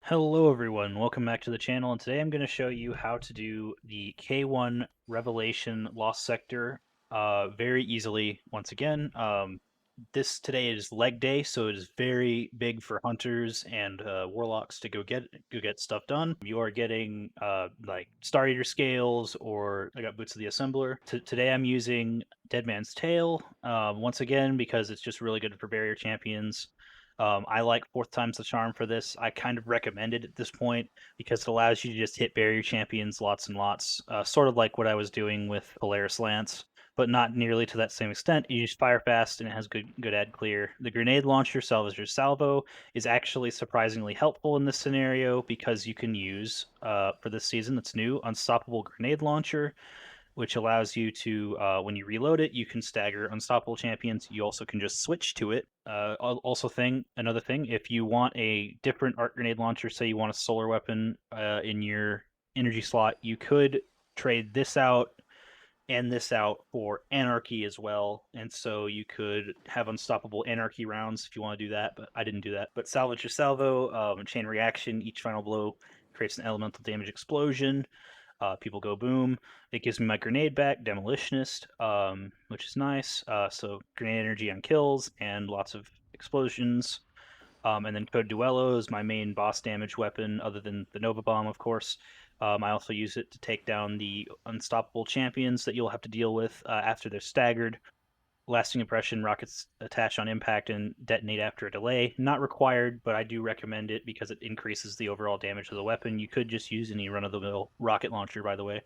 Hello everyone, welcome back to the channel, and today I'm going to show you how to do the K1 Revelation Lost Sector very easily once again. This today is leg day, so it is very big for hunters and warlocks to go get stuff done. You are getting like Star Eater scales, or I got Boots of the Assembler. Today I'm using Dead Man's Tail once again because it's just really good for barrier champions. I like fourth time's the charm for this. I kind of recommend it at this point because it allows you to just hit barrier champions lots and lots, sort of like what I was doing with Polaris Lance, but not nearly to that same extent. You just fire fast and it has good ad clear. The grenade launcher Salvager Salvo is actually surprisingly helpful in this scenario because you can use for this season that's new Unstoppable Grenade Launcher, which allows you to, when you reload it, you can stagger unstoppable champions. You also can just switch to it. Another thing, if you want a different arc grenade launcher, say you want a solar weapon in your energy slot, you could trade this out and this out for anarchy as well. And so you could have unstoppable anarchy rounds if you want to do that, but I didn't do that. But salvage your salvo, chain reaction, each final blow creates an elemental damage explosion. People go boom. It gives me my grenade back, Demolitionist, which is nice. So grenade energy on kills and lots of explosions. And then Code DUELLO is my main boss damage weapon, other than the Nova Bomb, of course. I also use it to take down the unstoppable champions that you'll have to deal with after they're staggered. Lasting impression, rockets attach on impact and detonate after a delay. Not required, but I do recommend it because it increases the overall damage of the weapon. You could just use any run-of-the-mill rocket launcher, by the way.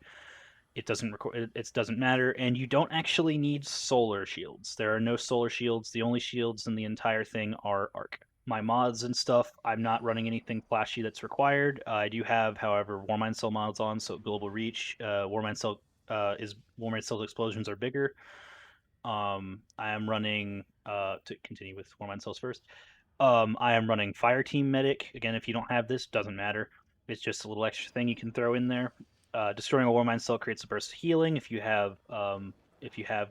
It doesn't matter, and you don't actually need solar shields. There are no solar shields. The only shields in the entire thing are arc. My mods and stuff, I'm not running anything flashy that's required. I do have, however, Warmind Cell mods on, so global reach. Warmind Cell's explosions are bigger. I am running to continue with Warmind Cells first. I am running Fire Team Medic. Again, if you don't have this, doesn't matter. It's just a little extra thing you can throw in there. Destroying a Warmind Cell creates a burst of healing. If you have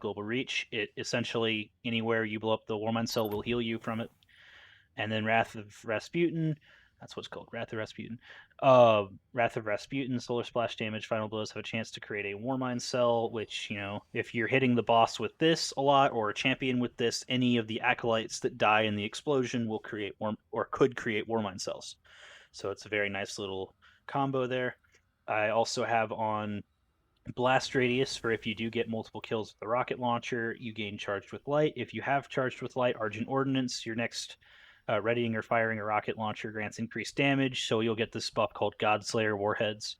global reach, it essentially anywhere you blow up the Warmind Cell will heal you from it. And then Wrath of Rasputin, that's what's called, Wrath of Rasputin. Wrath of Rasputin, solar splash damage, final blows have a chance to create a Warmind Cell, which, if you're hitting the boss with this a lot, or a champion with this, any of the acolytes that die in the explosion will create could create Warmind Cells. So it's a very nice little combo there. I also have on Blast Radius for if you do get multiple kills with the rocket launcher, you gain Charged with Light. If you have Charged with Light, Argent Ordnance, your next readying or firing a rocket launcher grants increased damage, so you'll get this buff called Godslayer Warheads.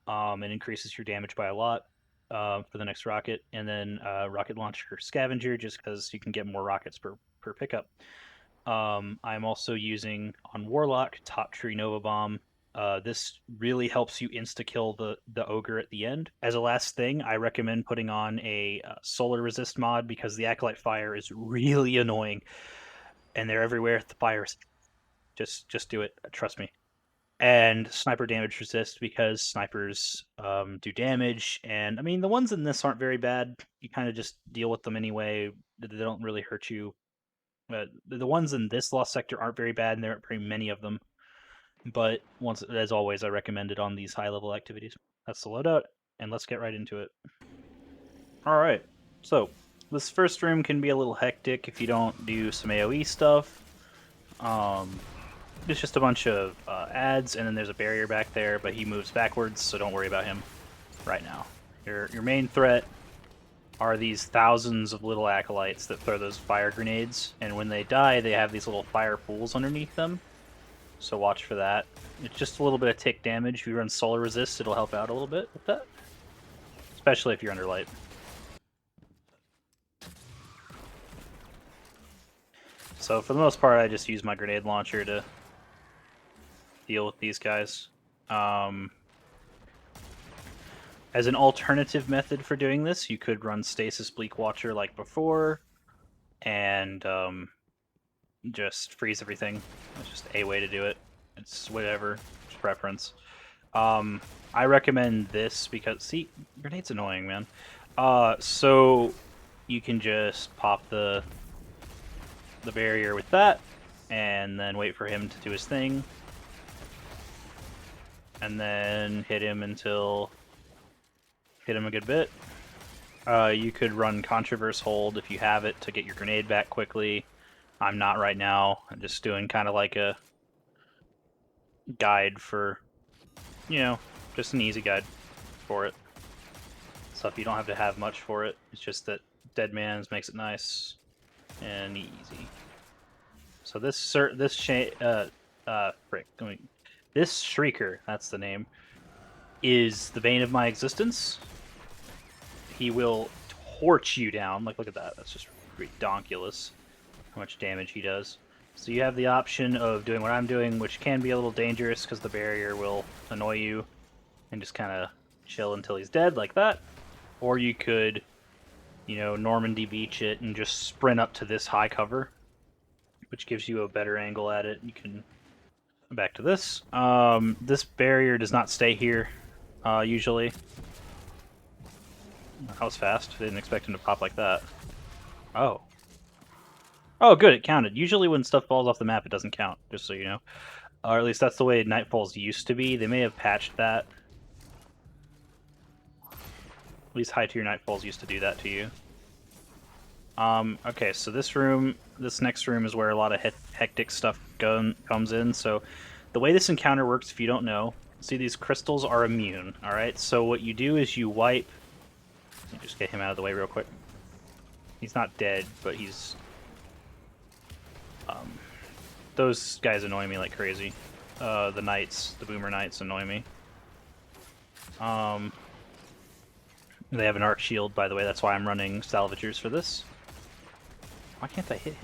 It increases your damage by a lot for the next rocket. And then Rocket Launcher Scavenger, just because you can get more rockets per pickup. I'm also using on Warlock Top Tree Nova Bomb. This really helps you insta-kill the ogre at the end. As a last thing, I recommend putting on a solar resist mod because the Acolyte Fire is really annoying, and they're everywhere. The fires, just do it. Trust me. And Sniper Damage Resist because snipers do damage, and I mean the ones in this aren't very bad. You kind of just deal with them anyway. They don't really hurt you. The ones in this Lost Sector aren't very bad, and there aren't very many of them. But as always, I recommend it on these high-level activities. That's the loadout, and let's get right into it. All right, so this first room can be a little hectic if you don't do some AoE stuff. It's just a bunch of ads, and then there's a barrier back there, but he moves backwards, so don't worry about him right now. Your main threat are these thousands of little acolytes that throw those fire grenades, and when they die, they have these little fire pools underneath them. So watch for that. It's just a little bit of tick damage. If you run solar resist, it'll help out a little bit with that, especially if you're under light. So for the most part, I just use my grenade launcher to deal with these guys. As an alternative method for doing this, you could run Stasis Bleak Watcher like before, and just freeze everything. That's just a way to do it. It's whatever, it's preference. I recommend this because, see, grenade's annoying, man. So you can just pop the barrier with that, and then wait for him to do his thing. and then hit him a good bit. You could run Controverse Hold if you have it to get your grenade back quickly. I'm not right now. I'm just doing kind of like a guide for, just an easy guide for it. Stuff you don't have to have much for it. It's just that Dead Man's makes it nice and easy. So this Shrieker, that's the name, is the bane of my existence. He will torch you down. Like, look at that. That's just redonkulous how much damage he does. So you have the option of doing what I'm doing, which can be a little dangerous because the barrier will annoy you, and just kind of chill until he's dead, like that. Or you could, Normandy beach it and just sprint up to this high cover, which gives you a better angle at it. You can back to this. This barrier does not stay here, usually. That was fast. I didn't expect him to pop like that. Oh. Oh, good, it counted. Usually when stuff falls off the map, it doesn't count, just so you know. Or at least that's the way Nightfalls used to be. They may have patched that. At least high tier Nightfalls used to do that to you. Okay, so this next room is where a lot of hectic stuff comes in. So the way this encounter works, if you don't know, see these crystals are immune, alright? So what you do is you wipe... Let me just get him out of the way real quick. He's not dead, but he's... those guys annoy me like crazy. The knights, the boomer knights annoy me. They have an arc shield, by the way, that's why I'm running salvagers for this. Why can't I hit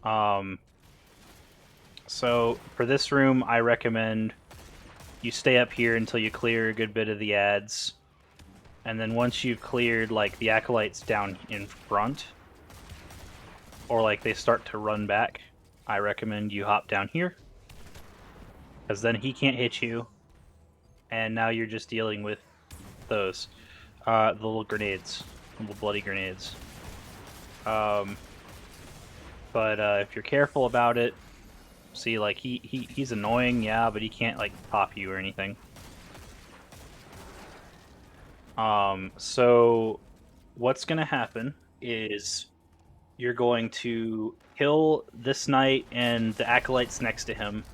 him? So for this room, I recommend you stay up here until you clear a good bit of the ads. And then once you've cleared, like, the acolytes down in front, or, like, they start to run back, I recommend you hop down here. Because then he can't hit you, and now you're just dealing with those. The little grenades. Little bloody grenades. But if you're careful about it, see, like, he's annoying, yeah, but he can't, like, pop you or anything. So what's gonna happen is you're going to kill this knight and the acolytes next to him,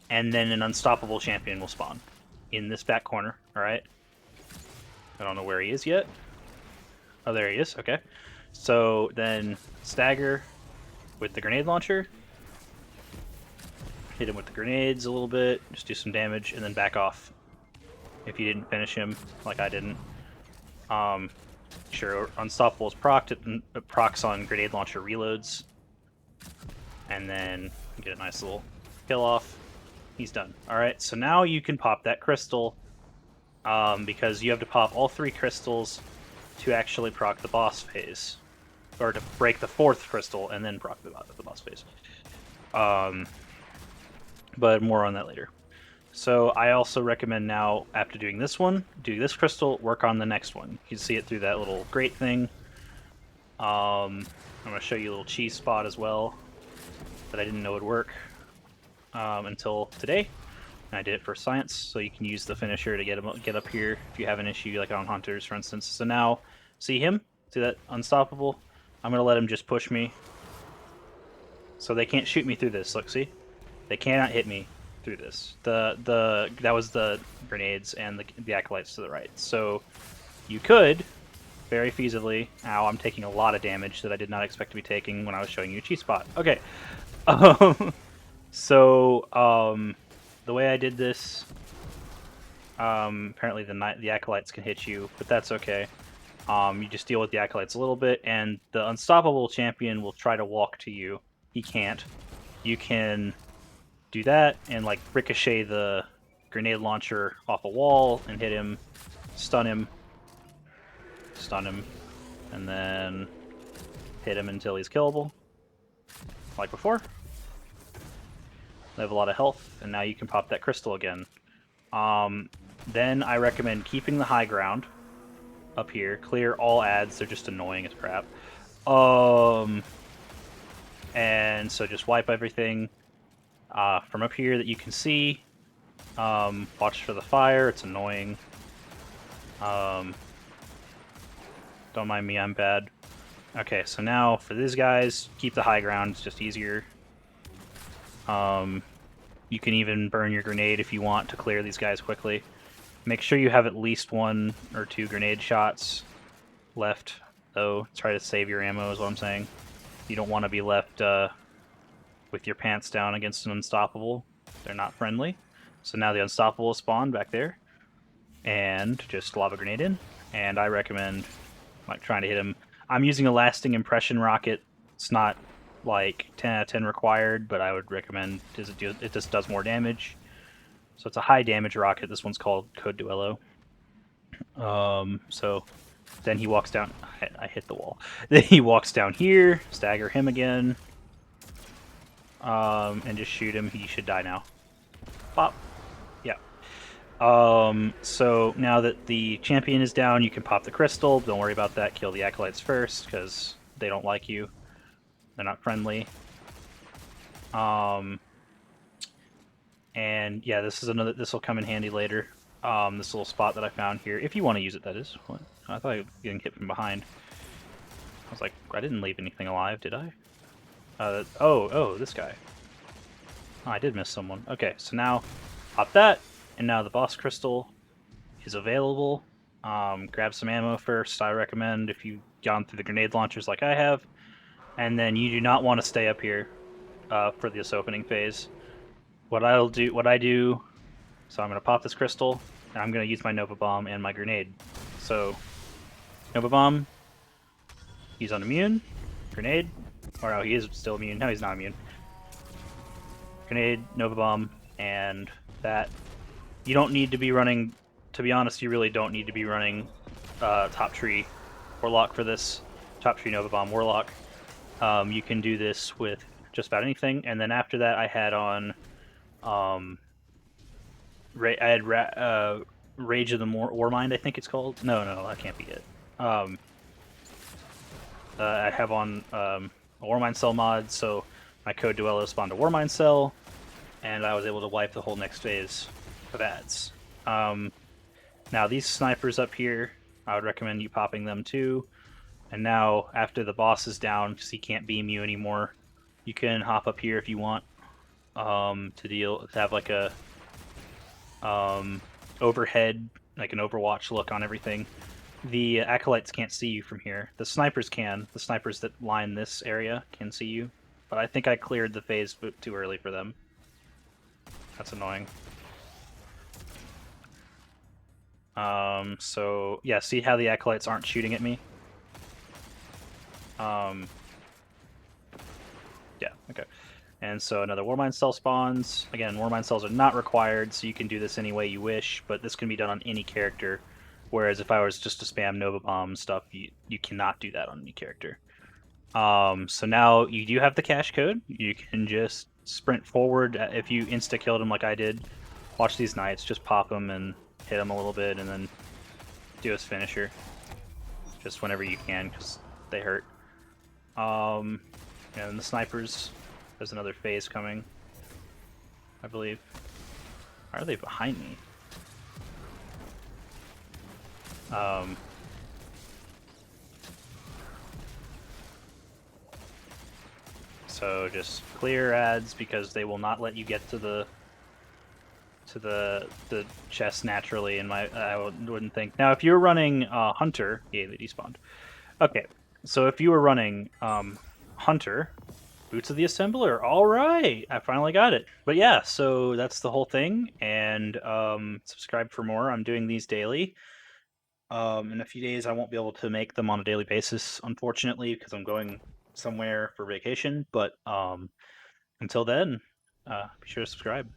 and then an unstoppable champion will spawn in this back corner, alright? I don't know where he is yet. Oh, there he is, okay. So then stagger with the grenade launcher, hit him with the grenades a little bit, just do some damage, and then back off if you didn't finish him, like I didn't. Sure, Unstoppable is procced, it procs on grenade launcher reloads, and then get a nice little kill off. He's done. Alright, so now you can pop that crystal, because you have to pop all 3 crystals to actually proc the boss phase. Or to break the 4th crystal and then proc the boss phase. But more on that later. So I also recommend now, after doing this one, do this crystal, work on the next one. You can see it through that little grate thing. I'm going to show you a little cheese spot as well that I didn't know would work until today. And I did it for science, so you can use the finisher to get up here if you have an issue, like on Hunters, for instance. So now, see him? See that Unstoppable? I'm going to let him just push me. So they can't shoot me through this. Look, see? They cannot hit me through this. That was the grenades and the acolytes to the right. So you could very feasibly... Ow, I'm taking a lot of damage that I did not expect to be taking when I was showing you a cheat spot. Okay. The way I did this, apparently the acolytes can hit you, but that's okay. You just deal with the acolytes a little bit, and the unstoppable champion will try to walk to you. He can't. You can do that and, like, ricochet the grenade launcher off a wall and hit him, stun him, and then hit him until he's killable, like before. They have a lot of health, and now you can pop that crystal again. Then I recommend keeping the high ground up here. Clear all ads, they're just annoying as crap. And so just wipe everything from up here that you can see. Watch for the fire, it's annoying. Don't mind me, I'm bad. Okay, so now for these guys, keep the high ground, it's just easier. You can even burn your grenade if you want to clear these guys quickly. Make sure you have at least 1 or 2 grenade shots left, though. Try to save your ammo is what I'm saying. You don't want to be left with your pants down against an unstoppable. They're not friendly. So now the unstoppable is spawned back there. And just lava grenade in. And I recommend like trying to hit him. I'm using a lasting impression rocket. It's not like 10 out of 10 required, but I would recommend it just does more damage. So it's a high damage rocket. This one's called Code Duello. So then he walks down. I hit the wall. Then he walks down here, stagger him again, and just shoot him. He should die now. Pop. Yeah. So now that the champion is down, you can pop the crystal. Don't worry about that. Kill the acolytes first, because they don't like you. They're not friendly. And yeah, this will come in handy later. This little spot that I found here, if you want to use it, that is. What? I thought I was getting hit from behind. I was like, I didn't leave anything alive, did I? Oh, this guy. Oh, I did miss someone. Okay, so now pop that, and now the boss crystal is available. Grab some ammo first, I recommend, if you've gone through the grenade launchers like I have. And then you do not want to stay up here for this opening phase. What I do, so I'm going to pop this crystal, and I'm going to use my Nova Bomb and my grenade. So, Nova Bomb, he's unimmune. Grenade, or no, he is still immune. No, he's not immune. Grenade, Nova Bomb, and that. You don't need to be running, to be honest, you really don't need to be running Top Tree Warlock for this. Top Tree Nova Bomb Warlock. You can do this with just about anything, and then after that I had on Rage of the Warmind, I think it's called. No, that can't be it. I have on a Warmind Cell mod, so my Code Duello spawned a Warmind Cell, and I was able to wipe the whole next phase of ads. Now these snipers up here, I would recommend you popping them too. And now, after the boss is down, because he can't beam you anymore, you can hop up here if you want to have like a overhead, like an Overwatch look on everything. The acolytes can't see you from here. The snipers can. The snipers that line this area can see you. But I think I cleared the phase too early for them. That's annoying. So, yeah, see how the acolytes aren't shooting at me? Yeah, okay. And so another Warmind Cell spawns. Again, Warmind Cells are not required, so you can do this any way you wish, but this can be done on any character. Whereas if I was just to spam Nova Bomb stuff, you cannot do that on any character. So now you do have the cache code. You can just sprint forward. If you insta-killed him like I did, watch these knights, just pop him and hit him a little bit, and then do his finisher. Just whenever you can, because they hurt. And the snipers, there's another phase coming, I believe. Why are they behind me? So just clear ads, because they will not let you get to the chest naturally. In I wouldn't think. Now, if you're running Hunter, yeah, they despawned. Okay, so if you were running Hunter, Boots of the Assembler, all right, I finally got it. But yeah, so that's the whole thing, and subscribe for more. I'm doing these daily. In a few days, I won't be able to make them on a daily basis, unfortunately, because I'm going somewhere for vacation. But until then, be sure to subscribe.